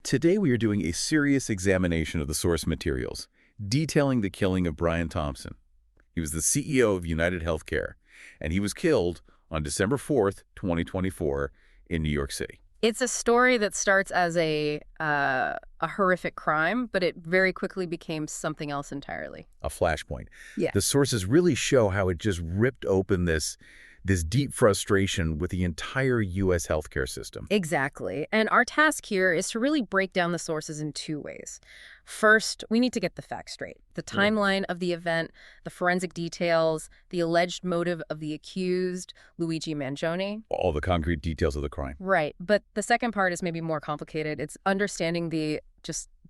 Today we are doing a serious examination of the source materials, detailing the killing of Brian Thompson. He was the CEO of UnitedHealthcare, and he was killed on December 4th, 2024, in New York City. It's a story that starts as a horrific crime, but it very quickly became something else entirely. A flashpoint. Yeah. The sources really show how it just ripped open this deep frustration with the entire U.S. healthcare system. Exactly. And our task here is to really break down the sources in two ways. First, we need to get the facts straight. The timeline of the event, the forensic details, the alleged motive of the accused, Luigi Mangione. All the concrete details of the crime. Right. But the second part is maybe more complicated. It's understanding the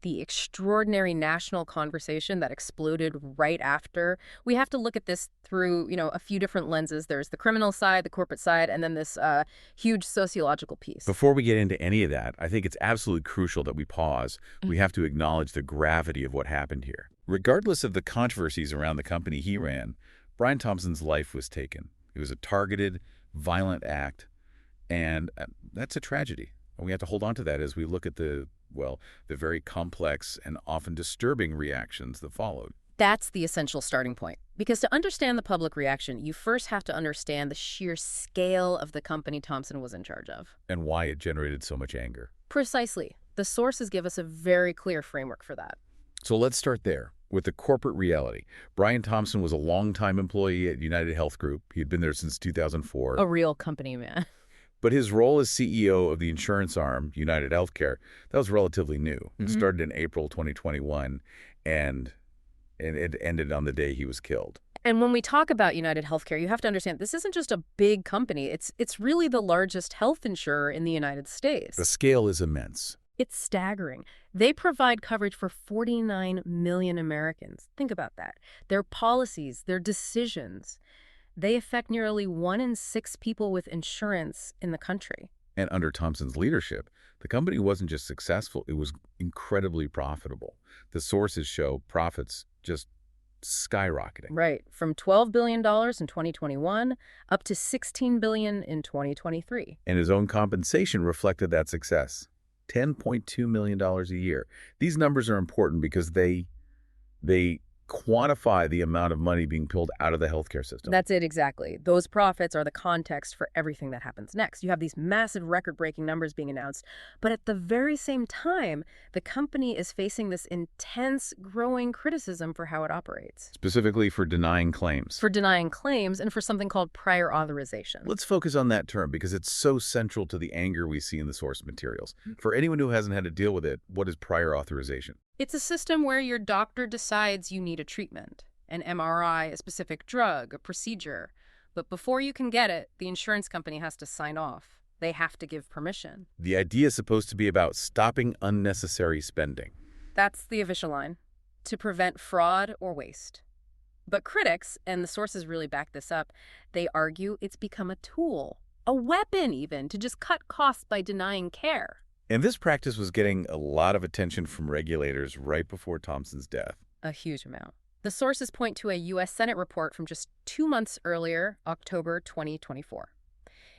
extraordinary national conversation that exploded right after. We have to look at this through, a few different lenses. There's the criminal side, the corporate side, and then this huge sociological piece. Before we get into any of that, I think it's absolutely crucial that we pause. We have to acknowledge the gravity of what happened here. Regardless of the controversies around the company he ran, Brian Thompson's life was taken. It was a targeted, violent act, and that's a tragedy. And we have to hold on to that as we look at the very complex and often disturbing reactions that followed. That's the essential starting point. Because to understand the public reaction, you first have to understand the sheer scale of the company Thompson was in charge of. And why it generated so much anger. Precisely. The sources give us a very clear framework for that. So let's start there with the corporate reality. Brian Thompson was a longtime employee at UnitedHealth Group. He had been there since 2004. A real company man. But his role as CEO of the insurance arm, UnitedHealthcare, that was relatively new. It started in April 2021, and it ended on the day he was killed. And when we talk about UnitedHealthcare, you have to understand this isn't just a big company. It's really the largest health insurer in the United States. The scale is immense. It's staggering. They provide coverage for 49 million Americans. Think about that. Their policies, their decisions, they affect nearly 1 in 6 people with insurance in the country. And under Thompson's leadership, the company wasn't just successful, it was incredibly profitable. The sources show profits just skyrocketing. Right, from $12 billion in 2021 up to $16 billion in 2023. And his own compensation reflected that success. $10.2 million a year. These numbers are important because they quantify the amount of money being pulled out of the healthcare system. That's it, exactly. Those profits are the context for everything that happens next. You have these massive record-breaking numbers being announced, but at the very same time, the company is facing this intense, growing criticism for how it operates. Specifically for denying claims. For denying claims and for something called prior authorization. Let's focus on that term because it's so central to the anger we see in the source materials. For anyone who hasn't had to deal with it, what is prior authorization? It's a system where your doctor decides you need a treatment, an MRI, a specific drug, a procedure. But before you can get it, the insurance company has to sign off. They have to give permission. The idea is supposed to be about stopping unnecessary spending. That's the official line, to prevent fraud or waste. But critics, and the sources really back this up, they argue it's become a tool, a weapon even, to just cut costs by denying care. And this practice was getting a lot of attention from regulators right before Thompson's death. A huge amount. The sources point to a U.S. Senate report from just 2 months earlier, October 2024.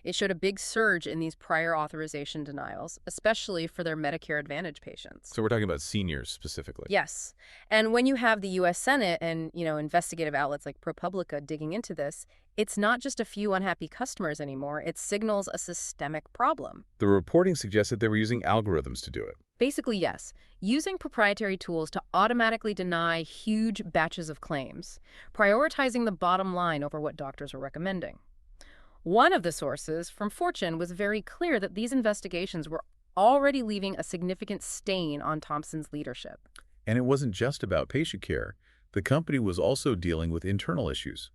It showed a big surge in these prior authorization denials, especially for their Medicare Advantage patients. So we're talking about seniors specifically. Yes. And when you have the U.S. Senate and, investigative outlets like ProPublica digging into this, it's not just a few unhappy customers anymore. It signals a systemic problem. The reporting suggested they were using algorithms to do it. Basically, yes. Using proprietary tools to automatically deny huge batches of claims, prioritizing the bottom line over what doctors are recommending. One of the sources from Fortune was very clear that these investigations were already leaving a significant stain on Thompson's leadership. And it wasn't just about patient care. The company was also dealing with internal issues.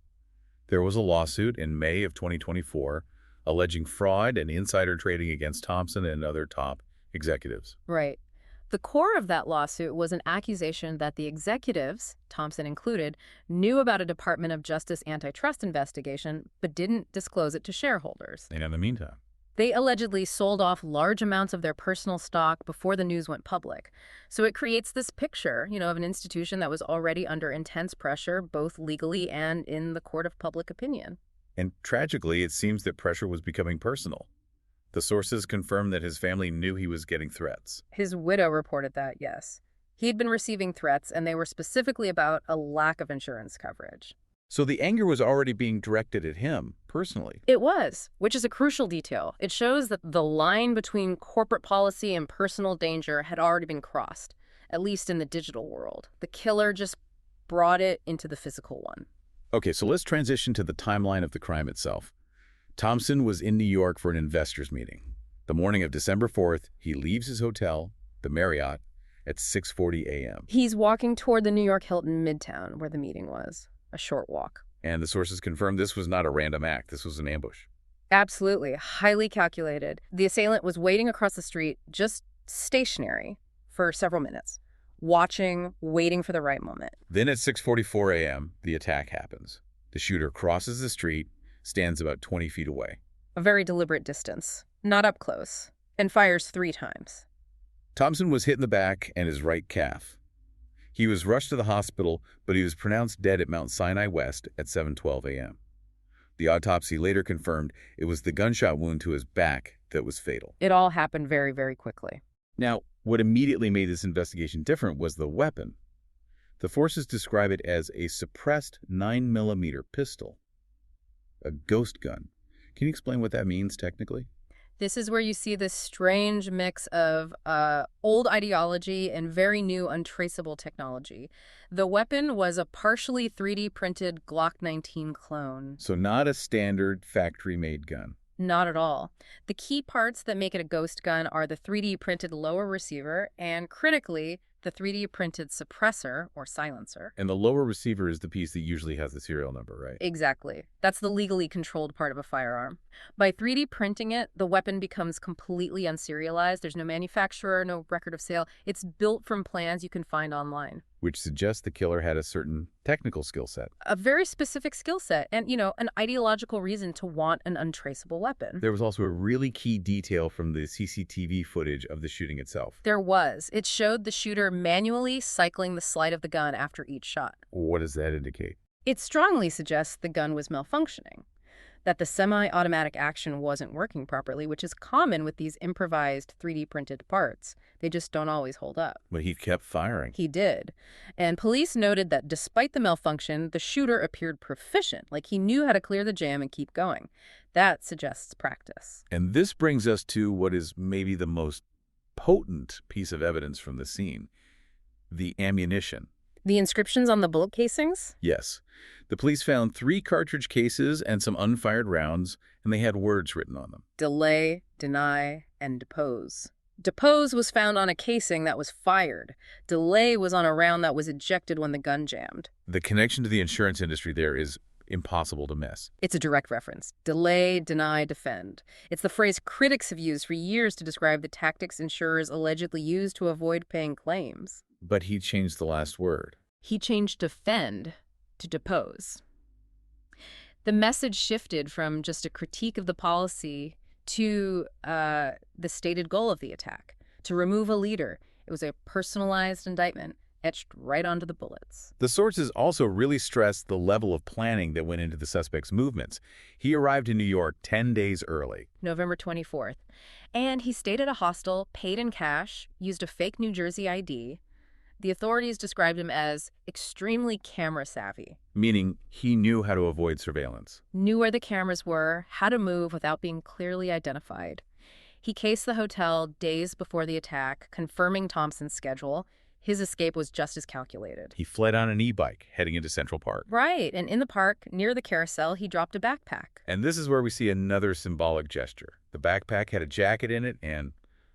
There was a lawsuit in May of 2024 alleging fraud and insider trading against Thompson and other top executives. Right. The core of that lawsuit was an accusation that the executives, Thompson included, knew about a Department of Justice antitrust investigation but didn't disclose it to shareholders. And in the meantime, they allegedly sold off large amounts of their personal stock before the news went public. So it creates this picture, of an institution that was already under intense pressure, both legally and in the court of public opinion. And tragically, it seems that pressure was becoming personal. The sources confirmed that his family knew he was getting threats. His widow reported that, yes. He'd been receiving threats, and they were specifically about a lack of insurance coverage. So the anger was already being directed at him, personally. It was, which is a crucial detail. It shows that the line between corporate policy and personal danger had already been crossed, at least in the digital world. The killer just brought it into the physical one. Okay, so let's transition to the timeline of the crime itself. Thompson was in New York for an investors meeting. The morning of December 4th, he leaves his hotel, the Marriott, at 6:40 a.m. He's walking toward the New York Hilton Midtown, where the meeting was. A short walk. And the sources confirmed this was not a random act. This was an ambush. Absolutely. Highly calculated. The assailant was waiting across the street, just stationary, for several minutes. Watching, waiting for the right moment. Then at 6:44 a.m., the attack happens. The shooter crosses the street, stands about 20 feet away. A very deliberate distance, not up close, and fires 3 times. Thompson was hit in the back and his right calf. He was rushed to the hospital, but he was pronounced dead at Mount Sinai West at 7:12 a.m. The autopsy later confirmed it was the gunshot wound to his back that was fatal. It all happened very, very quickly. Now, what immediately made this investigation different was the weapon. The forces describe it as a suppressed 9mm pistol, a ghost gun. Can you explain what that means technically? This is where you see this strange mix of old ideology and very new untraceable technology. The weapon was a partially 3D printed Glock 19 clone. So not a standard factory-made gun. Not at all. The key parts that make it a ghost gun are the 3D printed lower receiver and, critically, the 3D printed suppressor or silencer. And the lower receiver is the piece that usually has the serial number, right? Exactly. That's the legally controlled part of a firearm. By 3D printing it, the weapon becomes completely unserialized. There's no manufacturer, no record of sale. It's built from plans you can find online. Which suggests the killer had a certain technical skill set. A very specific skill set and, an ideological reason to want an untraceable weapon. There was also a really key detail from the CCTV footage of the shooting itself. There was. It showed the shooter manually cycling the slide of the gun after each shot. What does that indicate? It strongly suggests the gun was malfunctioning, that the semi-automatic action wasn't working properly, which is common with these improvised 3D printed parts. They just don't always hold up. But he kept firing. He did. And police noted that despite the malfunction, the shooter appeared proficient, like he knew how to clear the jam and keep going. That suggests practice. And this brings us to what is maybe the most potent piece of evidence from the scene, the ammunition. The inscriptions on the bullet casings? Yes. The police found 3 cartridge cases and some unfired rounds, and they had words written on them. Delay, deny, and depose. Depose was found on a casing that was fired. Delay was on a round that was ejected when the gun jammed. The connection to the insurance industry there is impossible to miss. It's a direct reference. Delay, deny, defend. It's the phrase critics have used for years to describe the tactics insurers allegedly use to avoid paying claims. But he changed the last word. He changed defend to depose. The message shifted from just a critique of the policy to the stated goal of the attack, to remove a leader. It was a personalized indictment etched right onto the bullets. The sources also really stressed the level of planning that went into the suspect's movements. He arrived in New York 10 days early. November 24th. And he stayed at a hostel, paid in cash, used a fake New Jersey ID. The authorities described him as extremely camera savvy. Meaning he knew how to avoid surveillance. Knew where the cameras were, how to move without being clearly identified. He cased the hotel days before the attack, confirming Thompson's schedule. His escape was just as calculated. He fled on an e-bike heading into Central Park. Right, and in the park, near the carousel, he dropped a backpack. And this is where we see another symbolic gesture. The backpack had a jacket in it and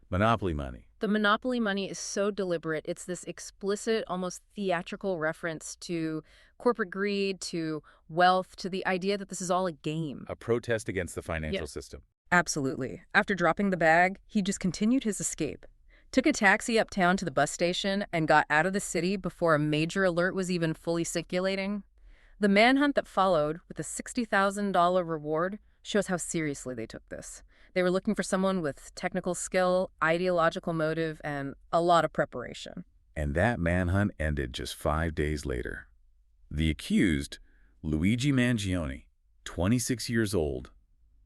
Monopoly money. The Monopoly money is so deliberate. It's this explicit, almost theatrical reference to corporate greed, to wealth, to the idea that this is all a game. A protest against the financial system. Absolutely. After dropping the bag, he just continued his escape. Took a taxi uptown to the bus station and got out of the city before a major alert was even fully circulating. The manhunt that followed, with a $60,000 reward, shows how seriously they took this. They were looking for someone with technical skill, ideological motive, and a lot of preparation. And that manhunt ended just 5 days later. The accused, Luigi Mangione, 26 years old,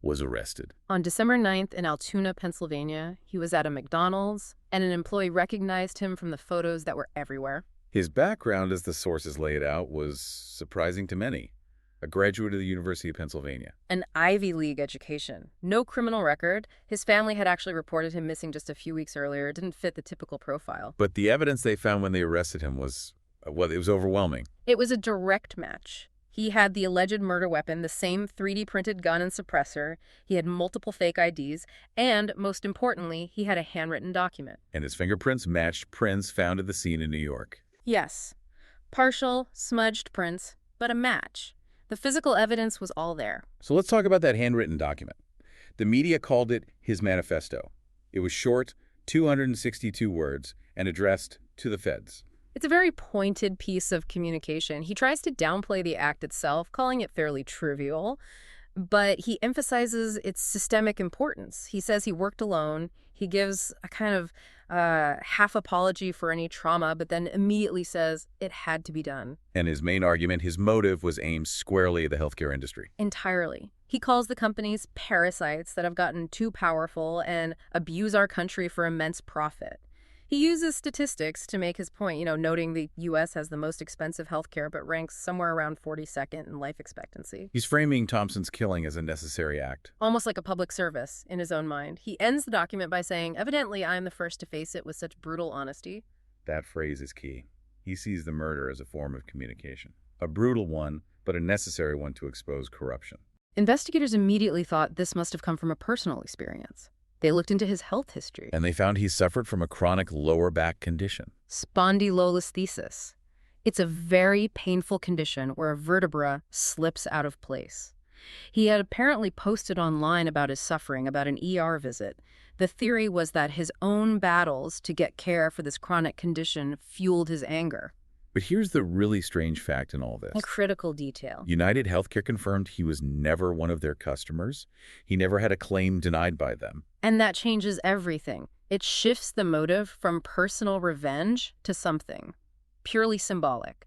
was arrested. On December 9th in Altoona, Pennsylvania, he was at a McDonald's, and an employee recognized him from the photos that were everywhere. His background, as the sources lay it out, was surprising to many. A graduate of the University of Pennsylvania. An Ivy League education. No criminal record. His family had actually reported him missing just a few weeks earlier. It didn't fit the typical profile. But the evidence they found when they arrested him was, well, it was overwhelming. It was a direct match. He had the alleged murder weapon, the same 3D printed gun and suppressor. He had multiple fake IDs. And, most importantly, he had a handwritten document. And his fingerprints matched prints found at the scene in New York. Yes. Partial, smudged prints, but a match. The physical evidence was all there. So let's talk about that handwritten document. The media called it his manifesto. It was short, 262 words, and addressed to the feds. It's a very pointed piece of communication. He tries to downplay the act itself, calling it fairly trivial, but he emphasizes its systemic importance. He says he worked alone. He gives a kind of half apology for any trauma, but then immediately says it had to be done. And his main argument, his motive, was aimed squarely at the healthcare industry. Entirely. He calls the companies parasites that have gotten too powerful and abuse our country for immense profit. He uses statistics to make his point, noting the U.S. has the most expensive healthcare but ranks somewhere around 42nd in life expectancy. He's framing Thompson's killing as a necessary act. Almost like a public service in his own mind. He ends the document by saying, "Evidently, I am the first to face it with such brutal honesty." That phrase is key. He sees the murder as a form of communication. A brutal one, but a necessary one to expose corruption. Investigators immediately thought this must have come from a personal experience. They looked into his health history. And they found he suffered from a chronic lower back condition. Spondylolisthesis. It's a very painful condition where a vertebra slips out of place. He had apparently posted online about his suffering, about an ER visit. The theory was that his own battles to get care for this chronic condition fueled his anger. But here's the really strange fact in all this. A critical detail. UnitedHealthcare confirmed he was never one of their customers. He never had a claim denied by them. And that changes everything. It shifts the motive from personal revenge to something purely symbolic.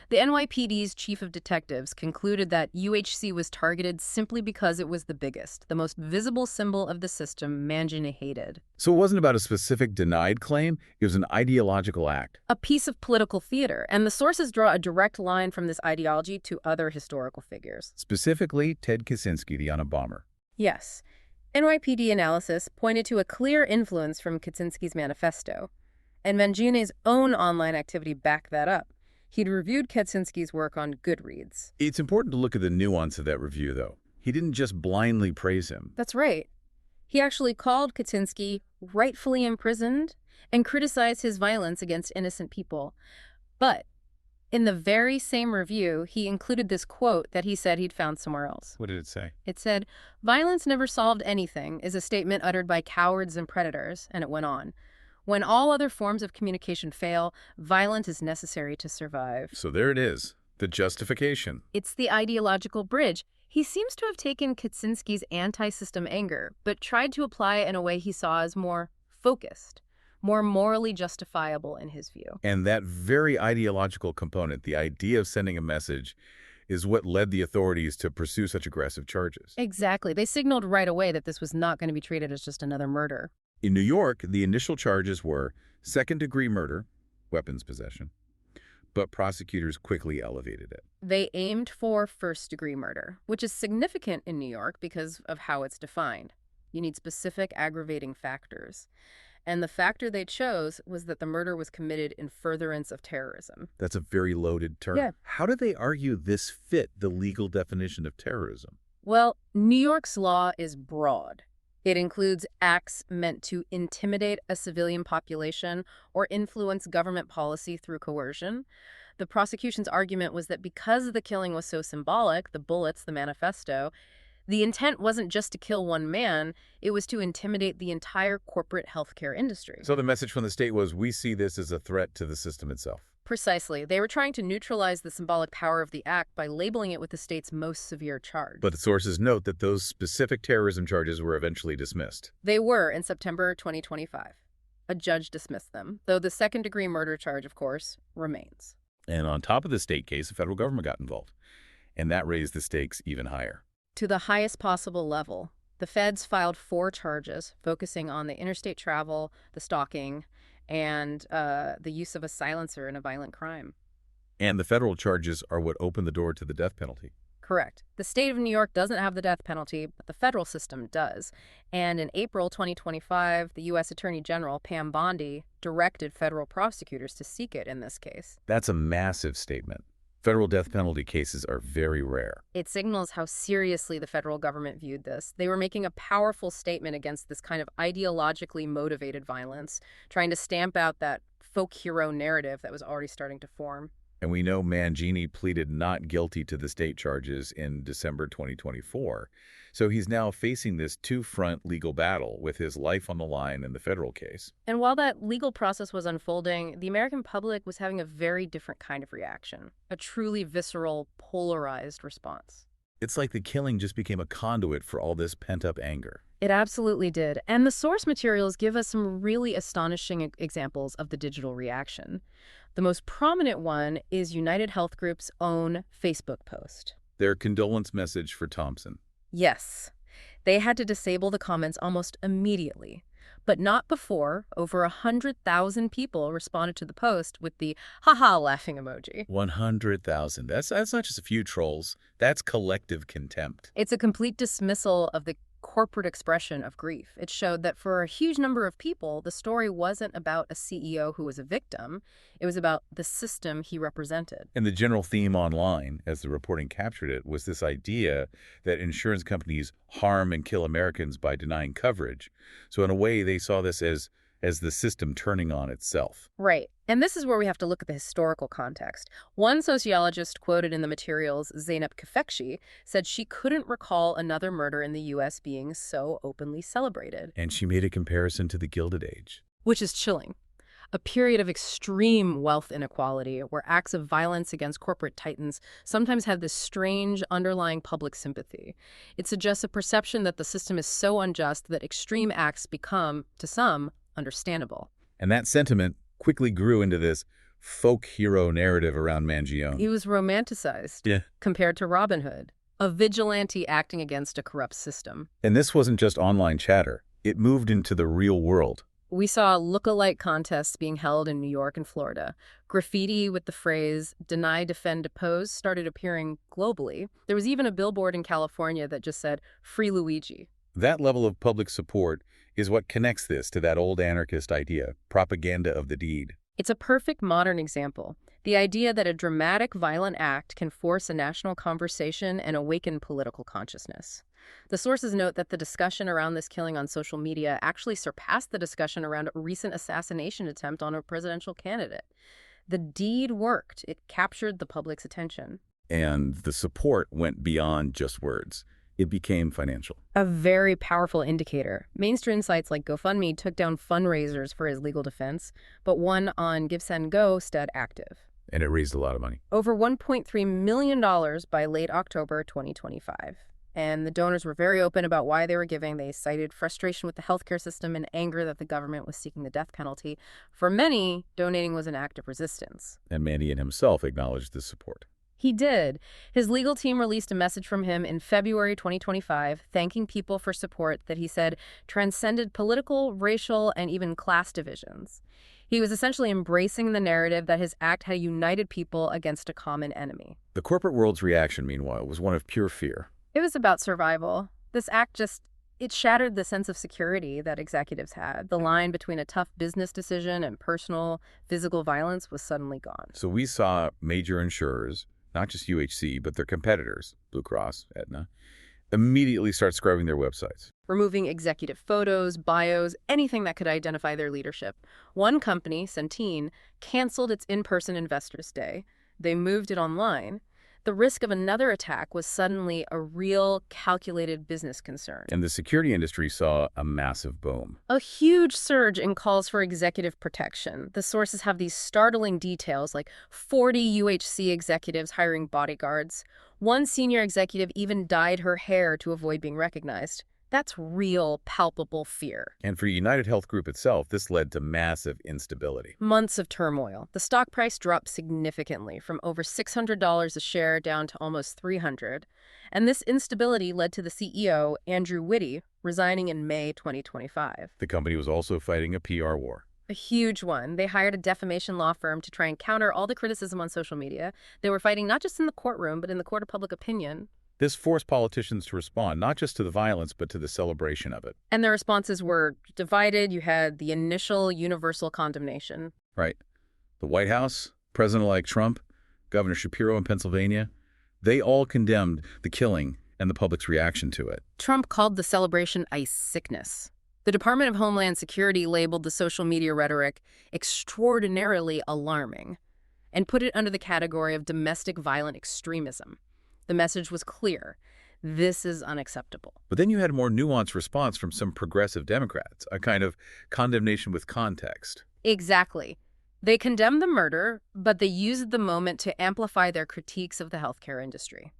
The NYPD's chief of detectives concluded that UHC was targeted simply because it was the biggest, the most visible symbol of the system Mangini hated. So it wasn't about a specific denied claim, it was an ideological act. A piece of political theater, and the sources draw a direct line from this ideology to other historical figures. Specifically, Ted Kaczynski, the Unabomber. Yes. NYPD analysis pointed to a clear influence from Kaczynski's manifesto, and Mangini's own online activity backed that up. He'd reviewed Kaczynski's work on Goodreads. It's important to look at the nuance of that review, though. He didn't just blindly praise him. That's right. He actually called Kaczynski rightfully imprisoned and criticized his violence against innocent people. But in the very same review, he included this quote that he said he'd found somewhere else. What did it say? It said, "Violence never solved anything is a statement uttered by cowards and predators," and it went on. When all other forms of communication fail, violence is necessary to survive. So there it is, the justification. It's the ideological bridge. He seems to have taken Kaczynski's anti-system anger, but tried to apply it in a way he saw as more focused, more morally justifiable in his view. And that very ideological component, the idea of sending a message, is what led the authorities to pursue such aggressive charges. Exactly. They signaled right away that this was not going to be treated as just another murder. In New York, the initial charges were second-degree murder, weapons possession, but prosecutors quickly elevated it. They aimed for first-degree murder, which is significant in New York because of how it's defined. You need specific aggravating factors. And the factor they chose was that the murder was committed in furtherance of terrorism. That's a very loaded term. Yeah. How do they argue this fit the legal definition of terrorism? Well, New York's law is broad. It includes acts meant to intimidate a civilian population or influence government policy through coercion. The prosecution's argument was that because the killing was so symbolic, the bullets, the manifesto, the intent wasn't just to kill one man, it was to intimidate the entire corporate healthcare industry. So the message from the state was, we see this as a threat to the system itself. Precisely. They were trying to neutralize the symbolic power of the act by labeling it with the state's most severe charge. But the sources note that those specific terrorism charges were eventually dismissed. They were in September 2025. A judge dismissed them, though the second-degree murder charge, of course, remains. And on top of the state case, the federal government got involved. And that raised the stakes even higher. To the highest possible level. The feds filed 4 charges focusing on the interstate travel, the stalking, and the use of a silencer in a violent crime. And the federal charges are what opened the door to the death penalty. Correct. The state of New York doesn't have the death penalty, but the federal system does. And in April 2025, the U.S. Attorney General, Pam Bondi, directed federal prosecutors to seek it in this case. That's a massive statement. Federal death penalty cases are very rare. It signals how seriously the federal government viewed this. They were making a powerful statement against this kind of ideologically motivated violence, trying to stamp out that folk hero narrative that was already starting to form. And we know Mangini pleaded not guilty to the state charges in December 2024. So he's now facing this two-front legal battle with his life on the line in the federal case. And while that legal process was unfolding, the American public was having a very different kind of reaction, a truly visceral, polarized response. It's like the killing just became a conduit for all this pent-up anger. It absolutely did. And the source materials give us some really astonishing examples of the digital reaction. The most prominent one is UnitedHealth Group's own Facebook post. Their condolence message for Thompson. Yes, they had to disable the comments almost immediately, but not before over 100,000 people responded to the post with the haha laughing emoji. 100,000. That's not just a few trolls. That's collective contempt. It's a complete dismissal of the corporate expression of grief. It showed that for a huge number of people, the story wasn't about a CEO who was a victim. It was about the system he represented. And the general theme online, as the reporting captured it, was this idea that insurance companies harm and kill Americans by denying coverage. So in a way, they saw this as the system turning on itself. Right. And this is where we have to look at the historical context. One sociologist quoted in the materials, Zeynep Kefekci, said she couldn't recall another murder in the U.S. being so openly celebrated. And she made a comparison to the Gilded Age. Which is chilling. A period of extreme wealth inequality where acts of violence against corporate titans sometimes have this strange underlying public sympathy. It suggests a perception that the system is so unjust that extreme acts become, to some, understandable. And that sentiment quickly grew into this folk hero narrative around Mangione. He was romanticized compared to Robin Hood, a vigilante acting against a corrupt system. And this wasn't just online chatter. It moved into the real world. We saw look-alike contests being held in New York and Florida. Graffiti with the phrase, "Deny, Defend, Depose" started appearing globally. There was even a billboard in California that just said, "Free Luigi." That level of public support is what connects this to that old anarchist idea, propaganda of the deed. It's a perfect modern example. The idea that a dramatic, violent act can force a national conversation and awaken political consciousness. The sources note that the discussion around this killing on social media actually surpassed the discussion around a recent assassination attempt on a presidential candidate. The deed worked. It captured the public's attention. And the support went beyond just words. It became financial. A very powerful indicator. Mainstream sites like GoFundMe took down fundraisers for his legal defense, but one on GiveSendGo stayed active. And it raised a lot of money. Over $1.3 million by late October 2025. And the donors were very open about why they were giving. They cited frustration with the healthcare system and anger that the government was seeking the death penalty. For many, donating was an act of resistance. And Mandiant himself acknowledged this support. He did. His legal team released a message from him in February 2025, thanking people for support that he said transcended political, racial, and even class divisions. He was essentially embracing the narrative that his act had united people against a common enemy. The corporate world's reaction, meanwhile, was one of pure fear. It was about survival. This act it shattered the sense of security that executives had. The line between a tough business decision and personal, physical violence was suddenly gone. So we saw major insurers, not just UHC, but their competitors, Blue Cross, Aetna, immediately start scrubbing their websites. Removing executive photos, bios, anything that could identify their leadership. One company, Centene, canceled its in-person Investors Day. They moved it online. The risk of another attack was suddenly a real, calculated business concern. And the security industry saw a massive boom. A huge surge in calls for executive protection. The sources have these startling details, like 40 UHC executives hiring bodyguards. One senior executive even dyed her hair to avoid being recognized. That's real, palpable fear. And for UnitedHealth Group itself, this led to massive instability. Months of turmoil. The stock price dropped significantly from over $600 a share down to almost $300. And this instability led to the CEO, Andrew Whitty, resigning in May 2025. The company was also fighting a PR war. A huge one. They hired a defamation law firm to try and counter all the criticism on social media. They were fighting not just in the courtroom, but in the court of public opinion. This forced politicians to respond, not just to the violence, but to the celebration of it. And their responses were divided. You had the initial universal condemnation. Right. The White House, President-elect Trump, Governor Shapiro in Pennsylvania, they all condemned the killing and the public's reaction to it. Trump called the celebration a sickness. The Department of Homeland Security labeled the social media rhetoric extraordinarily alarming and put it under the category of domestic violent extremism. The message was clear. This is unacceptable. But then you had a more nuanced response from some progressive Democrats, a kind of condemnation with context. Exactly. They condemned the murder, but they used the moment to amplify their critiques of the healthcare industry.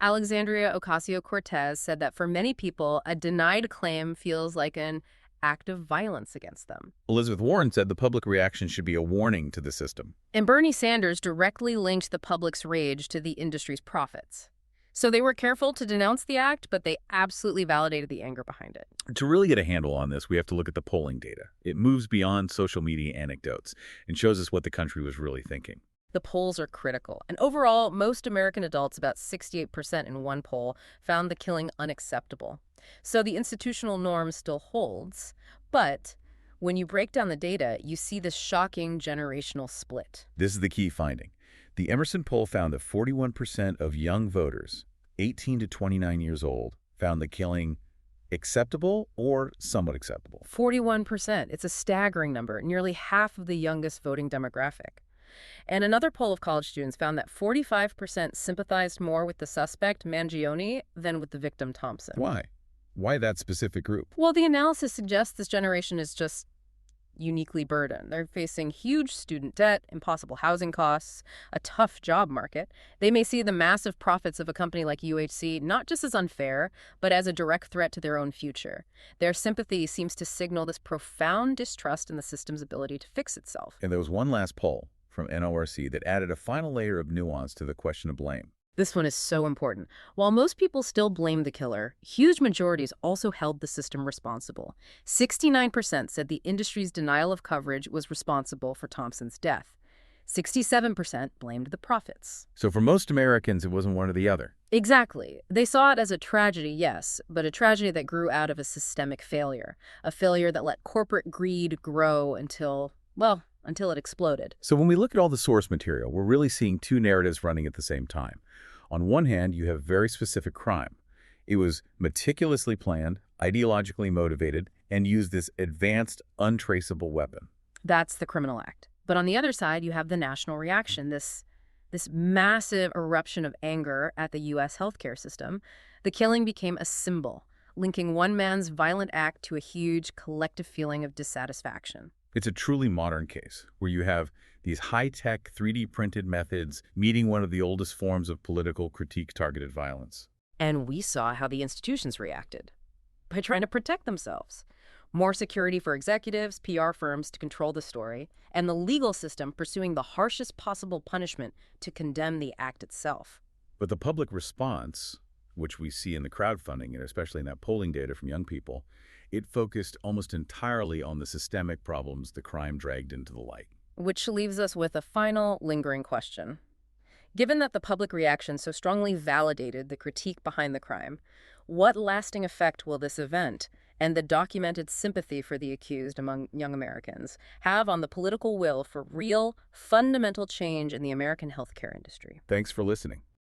Alexandria Ocasio-Cortez said that for many people, a denied claim feels like an act of violence against them. Elizabeth Warren said the public reaction should be a warning to the system. And Bernie Sanders directly linked the public's rage to the industry's profits. So they were careful to denounce the act, but they absolutely validated the anger behind it. To really get a handle on this, we have to look at the polling data. It moves beyond social media anecdotes and shows us what the country was really thinking. The polls are critical. And overall, most American adults, about 68% in one poll, found the killing unacceptable. So the institutional norm still holds. But when you break down the data, you see this shocking generational split. This is the key finding. The Emerson poll found that 41% of young voters, 18 to 29 years old, found the killing acceptable or somewhat acceptable. 41%. It's a staggering number, nearly half of the youngest voting demographic. And another poll of college students found that 45% sympathized more with the suspect, Mangione, than with the victim, Thompson. Why? Why that specific group? Well, the analysis suggests this generation is just uniquely burdened. They're facing huge student debt, impossible housing costs, a tough job market. They may see the massive profits of a company like UHC not just as unfair, but as a direct threat to their own future. Their sympathy seems to signal this profound distrust in the system's ability to fix itself. And there was one last poll from NORC that added a final layer of nuance to the question of blame. This one is so important. While most people still blame the killer, huge majorities also held the system responsible. 69% said the industry's denial of coverage was responsible for Thompson's death. 67% blamed the profits. So for most Americans, it wasn't one or the other. Exactly. They saw it as a tragedy, yes, but a tragedy that grew out of a systemic failure, a failure that let corporate greed grow until it exploded. So when we look at all the source material, we're really seeing two narratives running at the same time. On one hand, you have very specific crime. It was meticulously planned, ideologically motivated, and used this advanced, untraceable weapon. That's the criminal act. But on the other side, you have the national reaction, this massive eruption of anger at the U.S. healthcare system. The killing became a symbol, linking one man's violent act to a huge collective feeling of dissatisfaction. It's a truly modern case where you have these high-tech 3D printed methods meeting one of the oldest forms of political critique-targeted violence. And we saw how the institutions reacted by trying to protect themselves. More security for executives, PR firms to control the story, and the legal system pursuing the harshest possible punishment to condemn the act itself. But the public response, which we see in the crowdfunding, and especially in that polling data from young people, it focused almost entirely on the systemic problems the crime dragged into the light. Which leaves us with a final, lingering question. Given that the public reaction so strongly validated the critique behind the crime, what lasting effect will this event and the documented sympathy for the accused among young Americans have on the political will for real, fundamental change in the American healthcare industry? Thanks for listening.